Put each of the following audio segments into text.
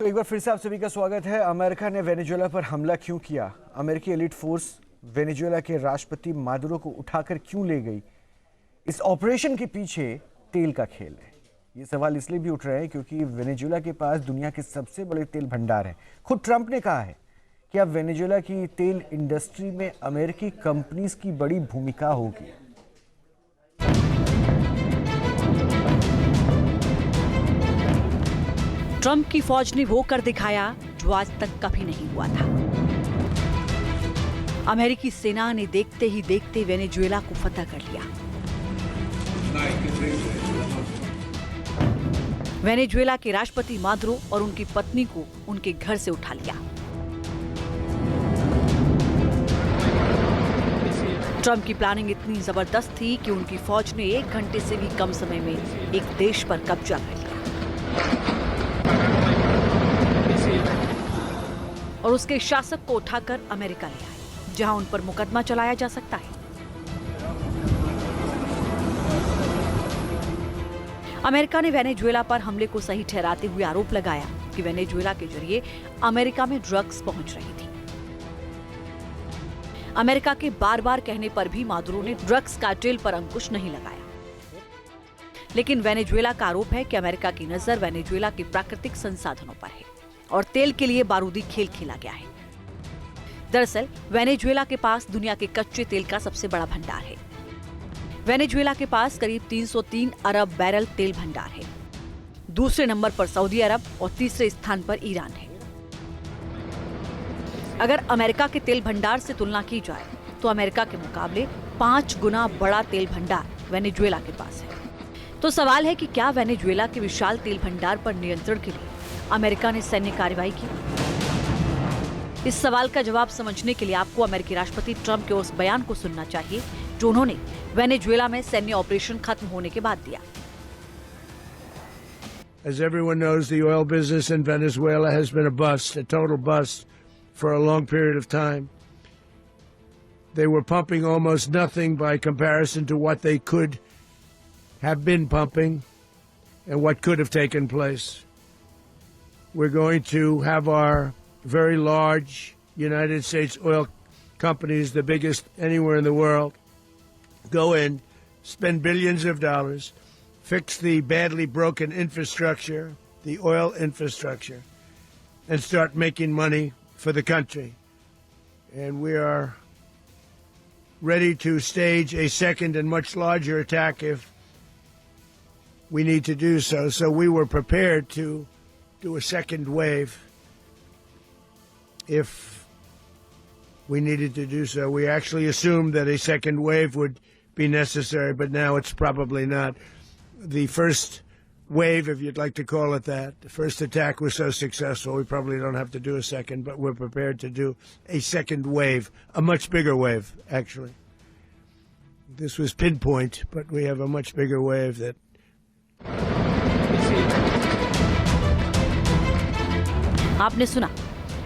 तो एक बार फिर से आप सभी का स्वागत है। अमेरिका ने वेनेजुएला पर हमला क्यों किया? अमेरिकी एलिट फोर्स वेनेजुएला के राष्ट्रपति मादुरो को उठाकर क्यों ले गई? इस ऑपरेशन के पीछे तेल का खेल है। ये सवाल इसलिए भी उठ रहे हैं क्योंकि वेनेजुएला के पास दुनिया के सबसे बड़े तेल भंडार हैं। खुद ट्रंप ने कहा है कि अब वेनेजुएला की तेल इंडस्ट्री में अमेरिकी कंपनीज की बड़ी भूमिका होगी। ट्रंप की फौज ने वो कर दिखाया जो आज तक कभी नहीं हुआ था। अमेरिकी सेना ने देखते ही देखते वेनेजुएला को फतह कर लिया। वेनेजुएला के राष्ट्रपति मादुरो और उनकी पत्नी को उनके घर से उठा लिया। ट्रंप की प्लानिंग इतनी जबरदस्त थी कि उनकी फौज ने 1 घंटे से भी कम समय में एक देश पर कब्जा कर लिया और उसके शासक को उठाकर अमेरिका ले आए, जहां उन पर मुकदमा चलाया जा सकता है। अमेरिका ने वेनेजुएला पर हमले को सही ठहराते हुए आरोप लगाया कि वेनेजुएला के जरिए अमेरिका में ड्रग्स पहुंच रही थी। अमेरिका के बार बार कहने पर भी मादुरो ने ड्रग्स कार्टेल पर अंकुश नहीं लगाया। लेकिन वेनेजुएला का आरोप है कि अमेरिका की नजर वेनेजुएला के प्राकृतिक संसाधनों पर है और तेल के लिए बारूदी खेल खेला गया है। दरअसल वेनेजुएला के पास दुनिया के कच्चे तेल का सबसे बड़ा भंडार है। वेनेजुएला के पास करीब 303 अरब बैरल तेल भंडार है। दूसरे नंबर पर सऊदी अरब और तीसरे स्थान पर ईरान है। अगर अमेरिका के तेल भंडार से तुलना की जाए तो अमेरिका के मुकाबले 5 गुना बड़ा तेल भंडार वेनेजुएला के पास है। तो सवाल है कि क्या वेनेजुएला के विशाल तेल भंडार पर नियंत्रण के लिए अमेरिका ने सैन्य कार्रवाई की? इस सवाल का जवाब समझने के लिए आपको अमेरिकी राष्ट्रपति ट्रंप के उस बयान को सुनना चाहिए जो उन्होंने वेनेजुएला में सैन्य ऑपरेशन खत्म होने के बाद दिया। As everyone knows, the oil business in Venezuela has been a bust, a total bust, for a long period of time. They were pumping almost nothing by comparison to what they could have been pumping and what could have taken place. We're going to have our very large United States oil companies, the biggest anywhere in the world, go in, spend billions of dollars, fix the badly broken infrastructure, the oil infrastructure, and start making money for the country. And we are ready to stage a second and much larger attack if we need to do so. So we were prepared to do a second wave if we needed to do so. We actually assumed that a second wave would be necessary, but now it's probably not. The first wave, if you'd like to call it that, the first attack was so successful, we probably don't have to do a second, but we're prepared to do a second wave, a much bigger wave, actually. This was pinpoint, but we have a much bigger wave that आपने सुना,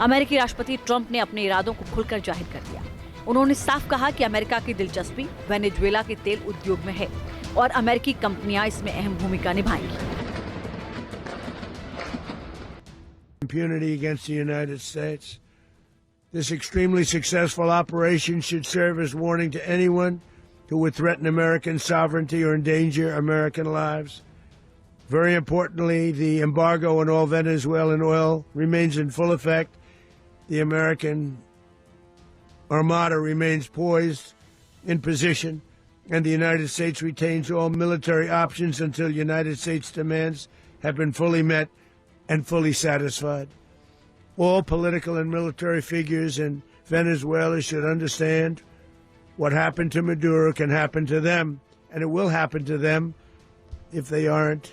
अमेरिकी राष्ट्रपति Trump ने अपने इरादों को खुलकर जाहिर कर दिया। उन्होंने साफ कहा कि अमेरिका की दिलचस्पी वेनेजुएला के तेल उद्योग में है और अमेरिकी कंपनियां इसमें अहम भूमिका निभाएंगी। Impunity against the United States. This extremely successful operation should serve as warning to anyone who would threaten American sovereignty or endanger American lives. Very importantly, the embargo on all Venezuelan oil remains in full effect. The American armada remains poised in position, and the United States retains all military options until United States demands have been fully met and fully satisfied. All political and military figures in Venezuela should understand what happened to Maduro can happen to them, and it will happen to them if they aren't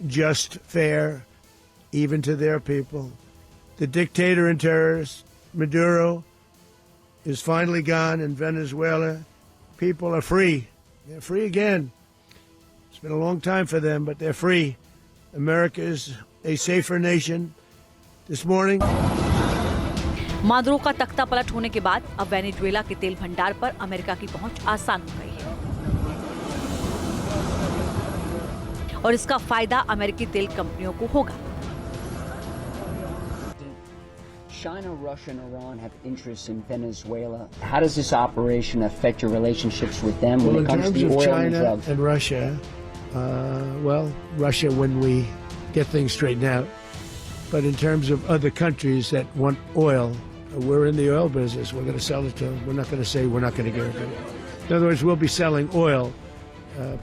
just, fair, even to their people. The dictator and terrorist, Maduro, is finally gone, and Venezuela people are free. They're free again. It's been a long time for them, but they're free. America is a safer nation. This morning, Maduro का तख्ता पलट होने के बाद अब Venezuela के तेल भंडार पर अमेरिका की पहुंच आसान हो गई है और इसका फायदा अमेरिकी तेल कंपनियों को होगा। China, Russia, and Iran have interests in Venezuela. How does this operation affect your relationships with them when Well, it in comes to terms the of oil and China drugs? and Russia, Russia when we get things straightened out. But in terms of other countries that want oil, we're in the oil business. We're going to sell it to them. We're not going to say we're not going to give it to them. In other words, we'll be selling oil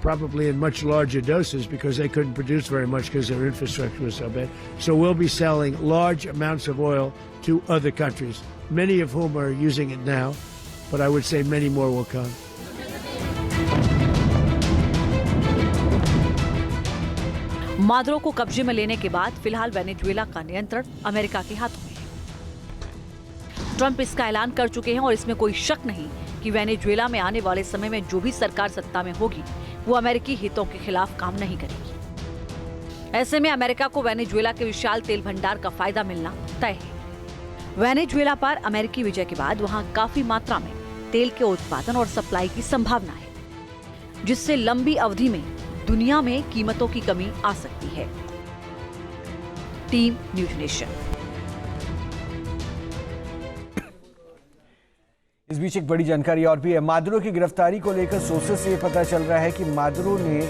probably in much larger doses because they couldn't produce very much because their infrastructure was so bad. So we'll be selling large amounts of oil to other countries, many of whom are using it now, but I would say many more will come. Maduro को कब्जे में लेने के बाद फिलहाल Venezuela का नियंत्रण America के हाथों में है। ट्रंप इसका ऐलान कर चुके हैं और इसमें कोई शक नहीं कि वेनेजुएला में आने वाले समय में जो भी सरकार सत्ता में होगी वो अमेरिकी हितों के खिलाफ काम नहीं करेगी। ऐसे में अमेरिका को वेनेजुएला के विशाल तेल भंडार का फायदा मिलना तय है। वेनेजुएला पर अमेरिकी विजय के बाद वहां काफी मात्रा में तेल के उत्पादन और सप्लाई की संभावना है, जिससे लंबी अवधि में दुनिया में कीमतों की कमी आ सकती है। Team news nation. इस बीच एक बड़ी जानकारी और भी है। मादुरो की गिरफ्तारी को लेकर सोर्सेस से पता चल रहा है कि मादुरो ने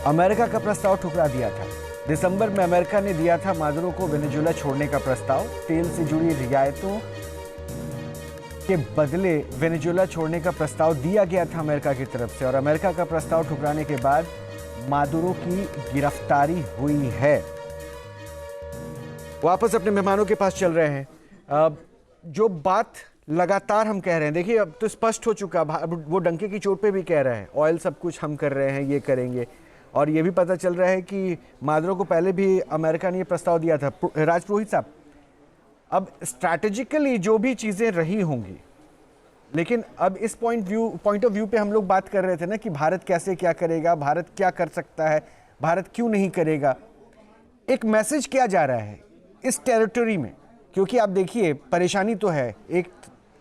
अमेरिका का प्रस्ताव ठुकरा दिया था। दिसंबर में अमेरिका ने दिया था मादुरो को वेनेजुएला छोड़ने का प्रस्ताव। तेल से जुड़ी रियायतों के बदले वेनेजुएला छोड़ने का प्रस्ताव दिया गया था अमेरिका की तरफ से, और अमेरिका का प्रस्ताव ठुकराने के बाद मादुरो की गिरफ्तारी हुई है। वापस अपने मेहमानों के पास चल रहे हैं। जो बात लगातार हम कह रहे हैं, देखिए अब तो स्पष्ट हो चुका, वो डंके की चोट पे भी कह रहे हैं ऑयल सब कुछ हम कर रहे हैं, ये करेंगे, और ये भी पता चल रहा है कि मादुरो को पहले भी अमेरिका ने ये प्रस्ताव दिया था। राजपुरोहित साहब, अब स्ट्रैटेजिकली जो भी चीज़ें रही होंगी, लेकिन अब इस पॉइंट ऑफ व्यू पे हम लोग बात कर रहे थे ना कि भारत कैसे क्या करेगा, भारत क्या कर सकता है, भारत क्यों नहीं करेगा। एक मैसेज क्या जा रहा है इस टेरिटरी में? क्योंकि आप देखिए परेशानी तो है, एक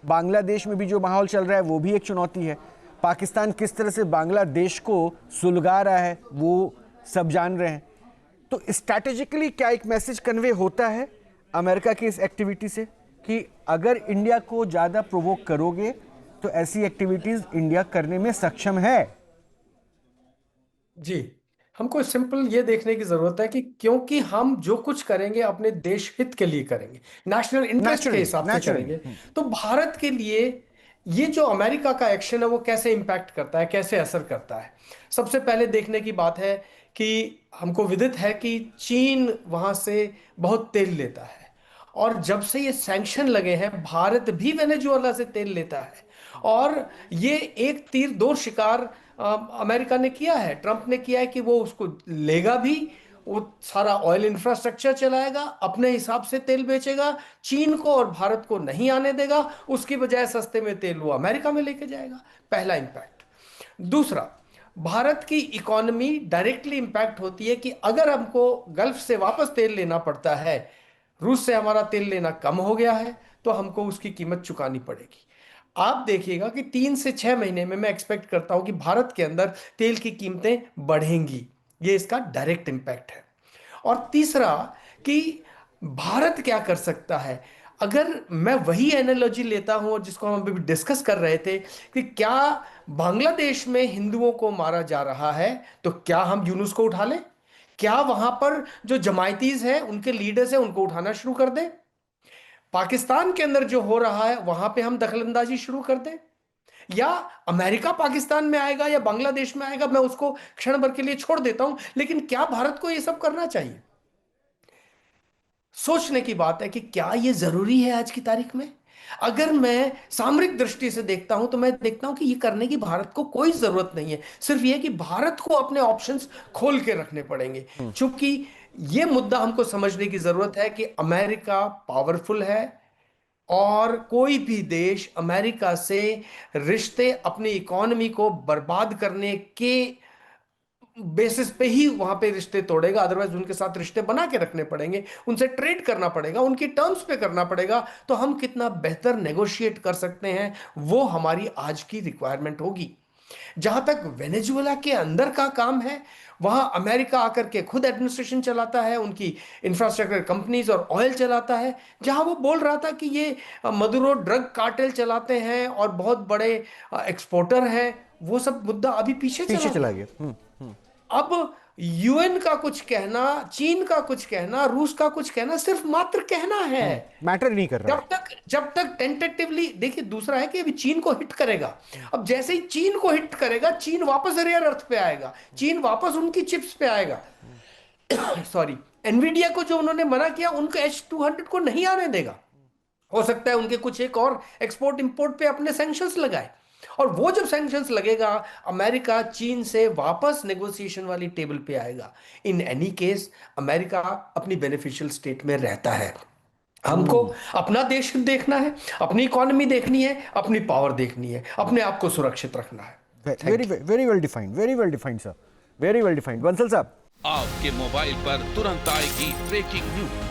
बांग्लादेश में भी जो माहौल चल रहा है वो भी एक चुनौती है। पाकिस्तान किस तरह से बांग्लादेश को सुलगा रहा है वो सब जान रहे हैं। तो स्ट्रैटेजिकली क्या एक मैसेज कन्वे होता है अमेरिका की इस एक्टिविटी से कि अगर इंडिया को ज़्यादा प्रोवोक करोगे तो ऐसी एक्टिविटीज़ इंडिया करने में सक्षम है? जी, हमको सिंपल ये देखने की जरूरत है कि क्योंकि हम जो कुछ करेंगे अपने देश हित के लिए करेंगे, नेशनल इंटरेस्ट के हिसाब से करेंगे, तो भारत के लिए ये जो अमेरिका का एक्शन है वो कैसे इंपैक्ट करता है, कैसे असर करता है। सबसे पहले देखने की बात है कि हमको विदित है कि चीन वहां से बहुत तेल लेता है, और जब से ये सैंक्शन लगे हैं भारत भी वेनेजुएला से तेल लेता है, और ये एक तीर दो शिकार अमेरिका ने किया है, ट्रंप ने किया है कि वो उसको लेगा भी, वो सारा ऑयल इंफ्रास्ट्रक्चर चलाएगा, अपने हिसाब से तेल बेचेगा, चीन को और भारत को नहीं आने देगा, उसकी बजाय सस्ते में तेल वो अमेरिका में लेके जाएगा। पहला इंपैक्ट। दूसरा, भारत की इकोनॉमी डायरेक्टली इंपैक्ट होती है कि अगर हमको गल्फ से वापस तेल लेना पड़ता है, रूस से हमारा तेल लेना कम हो गया है, तो हमको उसकी कीमत चुकानी पड़ेगी। आप देखिएगा कि 3 से 6 महीने में मैं एक्सपेक्ट करता हूं कि भारत के अंदर तेल की कीमतें बढ़ेंगी। ये इसका डायरेक्ट इंपैक्ट है। और तीसरा कि भारत क्या कर सकता है, अगर मैं वही एनालॉजी लेता हूं जिसको हम अभी डिस्कस कर रहे थे कि क्या बांग्लादेश में हिंदुओं को मारा जा रहा है, तो क्या हम यूनुस को उठा लें? क्या वहां पर जो जमायतीज है, उनके लीडर्स हैं, उनको उठाना शुरू कर दें? पाकिस्तान के अंदर जो हो रहा है वहां पे हम दखलंदाजी शुरू कर दें? या अमेरिका पाकिस्तान में आएगा या बांग्लादेश में आएगा, मैं उसको क्षण भर के लिए छोड़ देता हूं, लेकिन क्या भारत को यह सब करना चाहिए? सोचने की बात है कि क्या यह जरूरी है आज की तारीख में। अगर मैं सामरिक दृष्टि से देखता हूं तो मैं देखता हूं कि यह करने की भारत को कोई जरूरत नहीं है। सिर्फ यह कि भारत को अपने ऑप्शंस खोल के रखने पड़ेंगे, क्योंकि यह मुद्दा हमको समझने की जरूरत है कि अमेरिका पावरफुल है और कोई भी देश अमेरिका से रिश्ते, अपनी इकोनॉमी को बर्बाद करने के बेसिस पे ही वहां पे रिश्ते तोड़ेगा। अदरवाइज उनके साथ रिश्ते बना के रखने पड़ेंगे, उनसे ट्रेड करना पड़ेगा, उनकी टर्म्स पे करना पड़ेगा। तो हम कितना बेहतर नेगोशिएट कर सकते हैं वो हमारी आज की रिक्वायरमेंट होगी। जहां तक वेनेजुएला के अंदर का काम है, वहां अमेरिका आकर के खुद एडमिनिस्ट्रेशन चलाता है, उनकी इंफ्रास्ट्रक्चर कंपनीज और ऑयल चलाता है। जहां वो बोल रहा था कि ये मदुरो ड्रग कार्टेल चलाते हैं और बहुत बड़े एक्सपोर्टर हैं, वो सब मुद्दा अभी पीछे चला गया। अब यूएन का कुछ कहना, चीन का कुछ कहना, रूस का कुछ कहना सिर्फ मात्र कहना है, मैटर नहीं कर रहा। जब तक टेंटेटिवली देखिए। दूसरा है कि अभी चीन को हिट करेगा, अब जैसे ही चीन को हिट करेगा, चीन वापस रेयर अर्थ पे आएगा, चीन वापस उनकी चिप्स पे आएगा। सॉरी, एनवीडिया को जो उन्होंने मना किया, उनको H200 को नहीं आने देगा। हो सकता है उनके कुछ एक और एक्सपोर्ट इंपोर्ट पे अपने सैंक्शंस लगाए, और वो जब सैंक्शंस लगेगा, अमेरिका चीन से वापस नेगोशिएशन वाली टेबल पे आएगा। इन एनी केस अमेरिका अपनी बेनिफिशियल स्टेट में रहता है। हमको अपना देश देखना है, अपनी इकोनॉमी देखनी है, अपनी पावर देखनी है, अपने आप को सुरक्षित रखना है। Very well defined sir, very well defined. Bansal साहब, आपके मोबाइल पर तुरंत आएगी ब्रेकिंग न्यूज,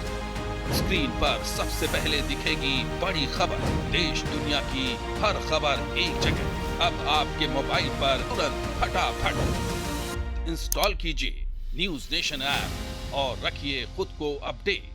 स्क्रीन पर सबसे पहले दिखेगी बड़ी खबर, देश दुनिया की हर खबर एक जगह। अब आपके मोबाइल पर तुरंत फटाफट इंस्टॉल कीजिए न्यूज नेशन ऐप और रखिए खुद को अपडेट।